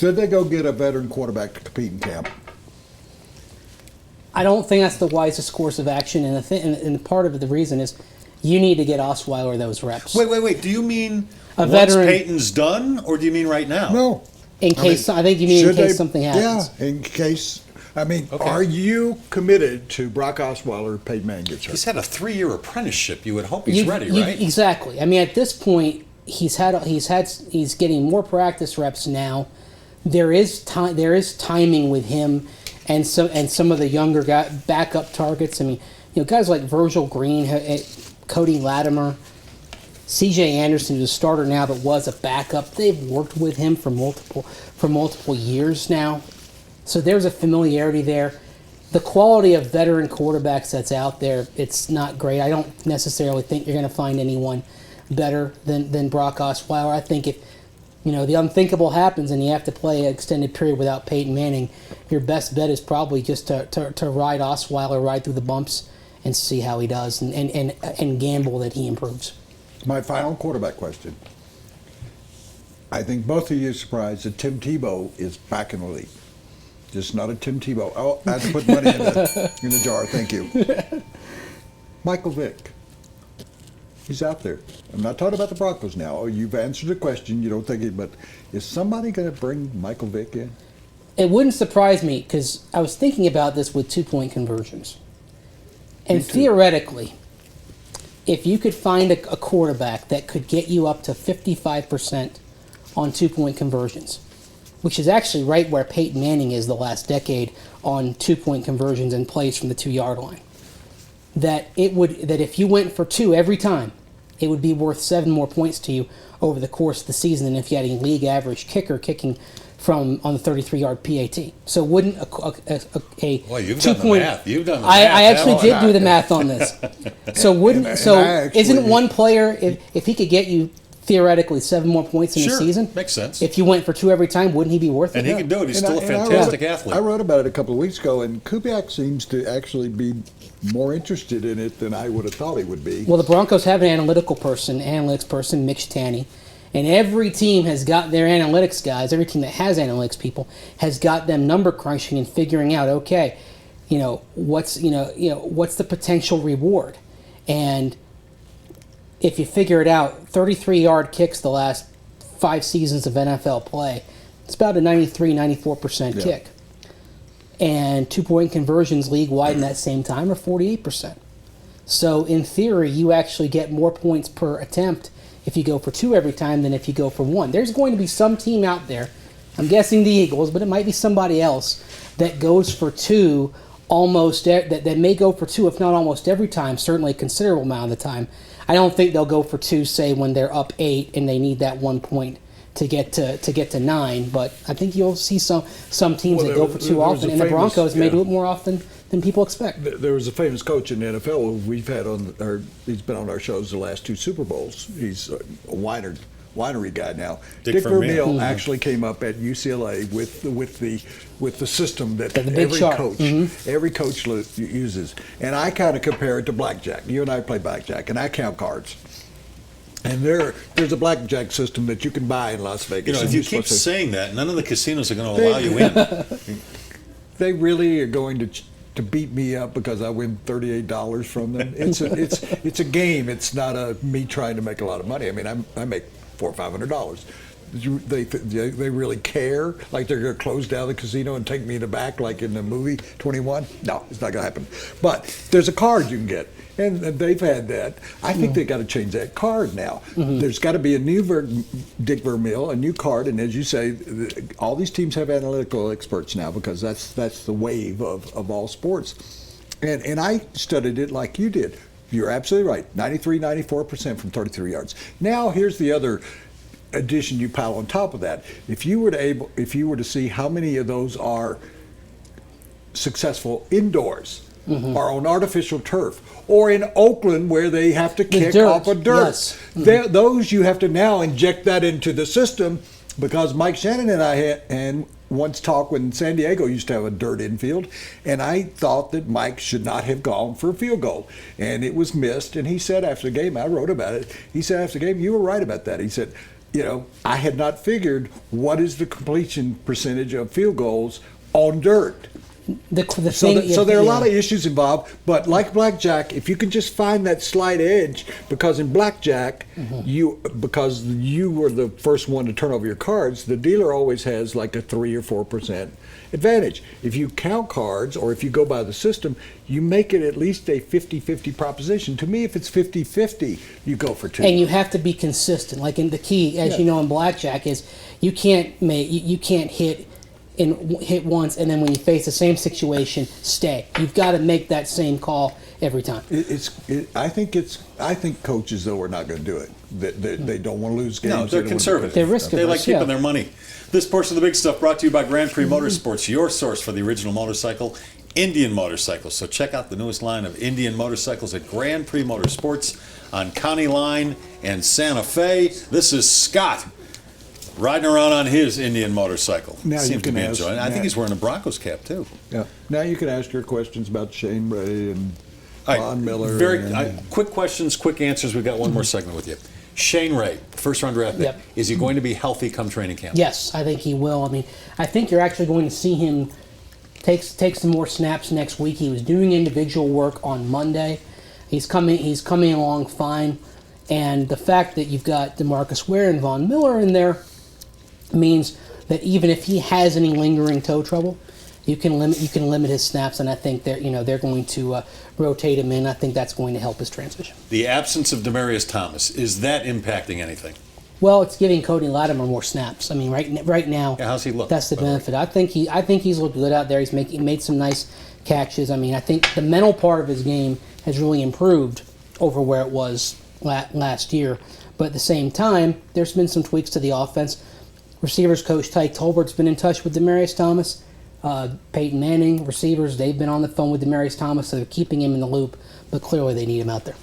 Should they go get a veteran quarterback to compete in camp? I don't think that's the wisest course of action, and part of the reason is you need to get Osweiler those reps. Wait. Do you mean a once veteran, Peyton's done, or do you mean right now? No. In case, I think you mean in case something happens. Yeah, in case. I mean, are you committed to Brock Osweiler if Peyton Manning gets hurt? He's had a 3-year apprenticeship. You would hope he's ready, right? Exactly. I mean, at this point, he's getting more practice reps now. There is timing with him, and some of the younger backup targets. I mean, guys like Virgil Green, Cody Latimer, C.J. Anderson, who's a starter now but was a backup. They've worked with him for multiple years now. So there's a familiarity there. The quality of veteran quarterbacks that's out there, it's not great. I don't necessarily think you're going to find anyone better than Brock Osweiler. I think if the unthinkable happens and you have to play an extended period without Peyton Manning, your best bet is probably just to ride Osweiler right through the bumps and see how he does and gamble that he improves. My final quarterback question. I think both of you are surprised that Tim Tebow is back in the league. Just not a Tim Tebow. Oh, I had to put money in the jar. Thank you. Michael Vick. He's out there. I'm not talking about the Broncos now. Oh, you've answered the question. You don't think it, but is somebody going to bring Michael Vick in? It wouldn't surprise me because I was thinking about this with 2-point conversions. And theoretically, if you could find a quarterback that could get you up to 55% on 2-point conversions, which is actually right where Peyton Manning is the last decade on 2-point conversions and plays from the 2-yard line, that if you went for 2 every time, it would be worth 7 more points to you over the course of the season than if you had a league average kicker kicking from on the 33-yard PAT. So wouldn't a Boy, you've 2-point? Done the math. You've done the math. I actually did do the math on this. So isn't one player if he could get you theoretically 7 more points in the season? Makes sense. If you went for 2 every time, wouldn't he be worth it? And he can do it. He's still a fantastic athlete. I wrote about it a couple of weeks ago, and Kubiak seems to actually be more interested in it than I would have thought he would be. Well, the Broncos have an analytics person, Mitch Tanny, and every team has got their analytics guys. Every team that has analytics people has got them number crunching and figuring out, okay, what's the potential reward, and if you figure it out, 33-yard kicks the last 5 seasons of NFL play, it's about a 93-94% kick. And 2-point conversions league-wide in that same time are 48%. So in theory, you actually get more points per attempt if you go for 2 every time than if you go for 1. There's going to be some team out there, I'm guessing the Eagles, but it might be somebody else, that goes for 2 that may go for 2, if not almost every time, certainly a considerable amount of the time. I don't think they'll go for 2, say, when they're up 8 and they need that 1 point to get to 9. But I think you'll see some teams that go for 2 often, and the Broncos may do it more often than people expect. There was a famous coach in the NFL who we've had he's been on our shows the last 2 Super Bowls. He's a winery guy now. Dick Vermeil actually came up at UCLA with the system that every coach uses, and I kind of compare it to blackjack. You and I play blackjack, and I count cards. And there's a blackjack system that you can buy in Las Vegas. If you keep saying that, none of the casinos are going to allow you in. They really are going to beat me up because I win $38 from them. It's a game. It's not me trying to make a lot of money. I mean, I make $400 or $500. They really care? Like they're going to close down the casino and take me in the back like in the movie 21? No, it's not going to happen. But there's a card you can get, and they've had that. I think they got to change that card now. There's got to be a new Dick Vermeil, a new card, and as you say, all these teams have analytical experts now because that's the wave of all sports. And I studied it like you did. You're absolutely right. 93-94% from 33 yards. Now here's the other addition you pile on top of that. If you were to see how many of those are successful indoors, or on artificial turf, or in Oakland where they have to kick off of dirt, those you have to now inject that into the system, because Mike Shannon and I had once talked when San Diego used to have a dirt infield, and I thought that Mike should not have gone for a field goal, and it was missed. And he said after the game, I wrote about it, he said after the game, you were right about that. He said, I had not figured what is the completion percentage of field goals on dirt. So there are a lot of issues involved, but like blackjack, if you can just find that slight edge, because in blackjack, because you were the first one to turn over your cards, the dealer always has like a 3 or 4% advantage. If you count cards, or if you go by the system, you make it at least a 50-50 proposition. To me, if it's 50-50, you go for 2. And you have to be consistent. Like in the key, as you know, in blackjack, is you can't hit once, and then when you face the same situation, stay. You've got to make that same call every time. I think coaches though are not going to do it. They don't want to lose games. No, they're conservative. They're risk They like averse, keeping their money. This portion of the big stuff brought to you by Grand Prix Motorsports, your source for the original motorcycle, Indian motorcycles. So check out the newest line of Indian motorcycles at Grand Prix Motorsports on County Line and Santa Fe. This is Scott riding around on his Indian motorcycle. Now Seems you to can be ask, enjoying it. I think he's wearing a Broncos cap too. Yeah. Now you can ask your questions about Shane Ray and All right, Von Miller. quick questions, quick answers. We've got one more segment with you. Shane Ray, first round draft pick. Yep. Is he going to be healthy come training camp? Yes, I think he will. I mean, I think you're actually going to see him take some more snaps next week. He was doing individual work on Monday. He's coming along fine. And the fact that you've got DeMarcus Ware and Von Miller in there means that even if he has any lingering toe trouble, you can limit his snaps, and I think they're going to rotate him in. I think that's going to help his transition. The absence of Demaryius Thomas, is that impacting anything? Well, it's giving Cody Latimer more snaps. I mean, right now, how's he look? That's the benefit. I think he's looked good out there. He made some nice catches. I mean, I think the mental part of his game has really improved over where it was last year. But at the same time, there's been some tweaks to the offense. Receivers coach Tyke Tolbert's been in touch with Demaryius Thomas. Peyton Manning, receivers, they've been on the phone with Demaryius Thomas, so they're keeping him in the loop, but clearly they need him out there.